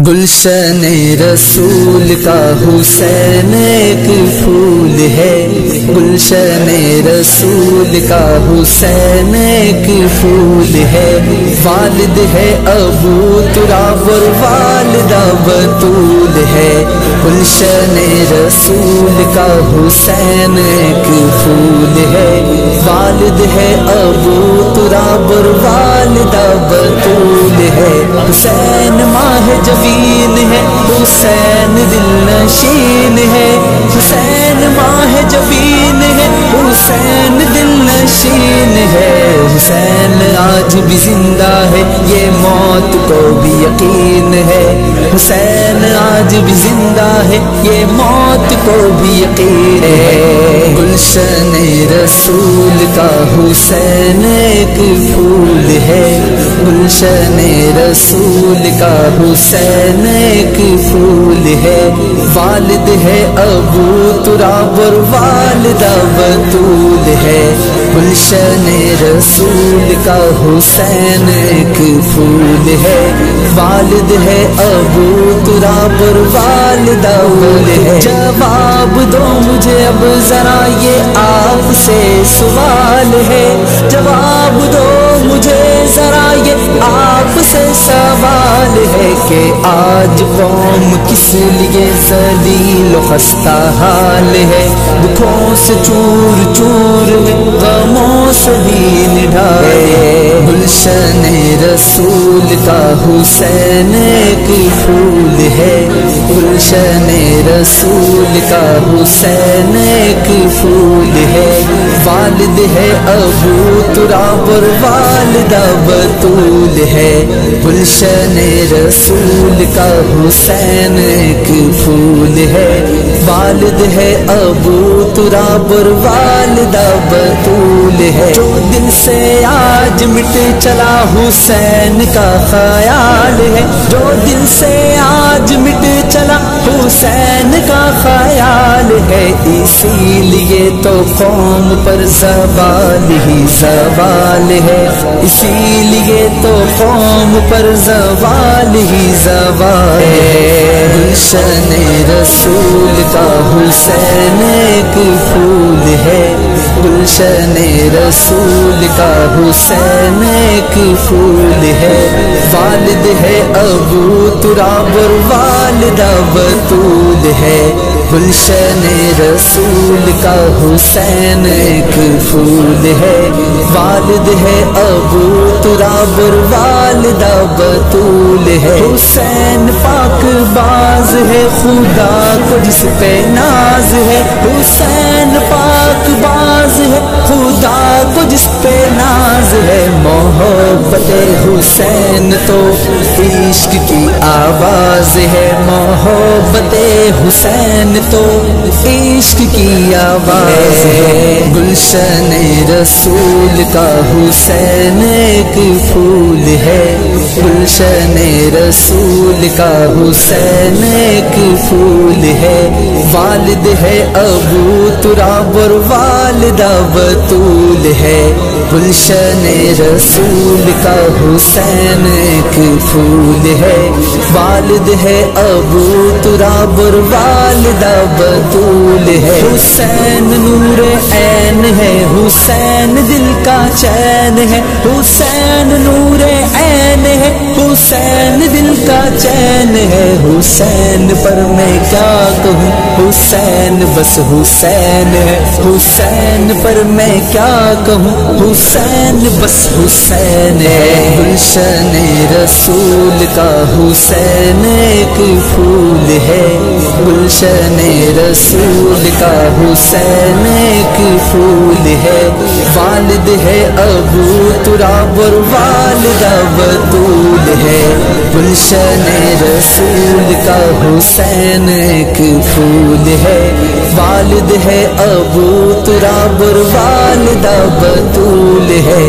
گلشن رسول کا حسین ایک پھول ہے، گلشن رسول کا حسین ایک پھول ہے، والد ہے ابو تراب اور والدہ بطول ہے، گلشن رسول کا حسین ایک پھول ہے، والد ہے ابو تراب اور والدہ بطول ہے، حسین ماہ جبین ہے، حسین دل نشین ہے، حسین ماہ جبین ہے، حسین دل نشین ہے، حسین آج بھی زندہ ہے، یہ موت کو بھی یقین ہے، حسین آج بھی زندہ ہے، یہ موت کو بھی یقین ہے، گلشن رسول کا حسین ایک پھول ہے، گلشن رسول کا حسین ایک پھول ہے، والد ہے ابو تراب اور والدہ بطول ہے، گلشن رسول کا حسین ایک پھول ہے، والد ہے ابو تراب اور والدہ بطول ہے، جواب دو مجھے اب ذرا یہ آپ سے سوال ہے، جواب دو مجھے ذرا یہ آپ سے سوال ہے کہ آج قوم کس لیے ذلیل و خستہ حال ہے، دکھوں سے چور چور ہے، غموں سے بھی نڈھال ہے، گلشن رسول کا حسین ایک پھول ہے، گلشن رسول کا حسین ایک پھول ہے، والد ہے ابو تراب اور والدہ بطول ہے، گلشن رسول کا حسین ایک پھول ہے، والد ہے ابو تراب اور والدہ بطول ہے، جو دل سے آج مٹ چلا حسین کا خیال ہے، جو دل سے آج مٹ چلا حسین کا خیال ہے، اسی لیے تو قوم پر زوال ہی زوال ہے، اسی لیے تو قوم پر زوال ہی زوال ہے، گلشن رسول کا حسین ایک پھول ہے، گلشن رسول کا حسین ایک پھول ہے، والد ہے ابو تراب اور والدہ بطول ہے، گلشن رسول کا حسین ایک پھول ہے، والد ہے ابو تراب اور والدہ بطول ہے، حسین پاک باز ہے، خدا کو جس پہ ناز ہے، حسین پاک باز ہے، خدا کو جس پہ ناز ہے، محبت حسین تو عشق کی آواز ہے، محبت حسین تو عشق کی آواز ہے، گلشن رسول کا حسین ایک پھول ہے، گلشن رسول کا حسین ایک پھول ہے، والد ہے ابو تراب اور والدہ بطول ہے، گلشن رسول کا حسین ایک پھول ہے، والد ہے ابو تراب اور والدہ بطول ہے، حسین نور عین ہے، حسین دل کا چین ہے، حسین نور عین ہے، حسین دل کا چین ہے، حسین پر میں کیا کہوں، حسین بس حسین ہے، حسین پر میں کیا کہوں، حسین بس حسین ہے، گلشن رسول کا حسین ایک پھول ہے، گلشن رسول کا حسین ایک پھول ہے، والد ہے ابو تراب اور والدہ بطول ہے، گلشن رسول کا حسین ایک پھول ہے، والد ہے ابو تراب اور والدہ بطول ہے۔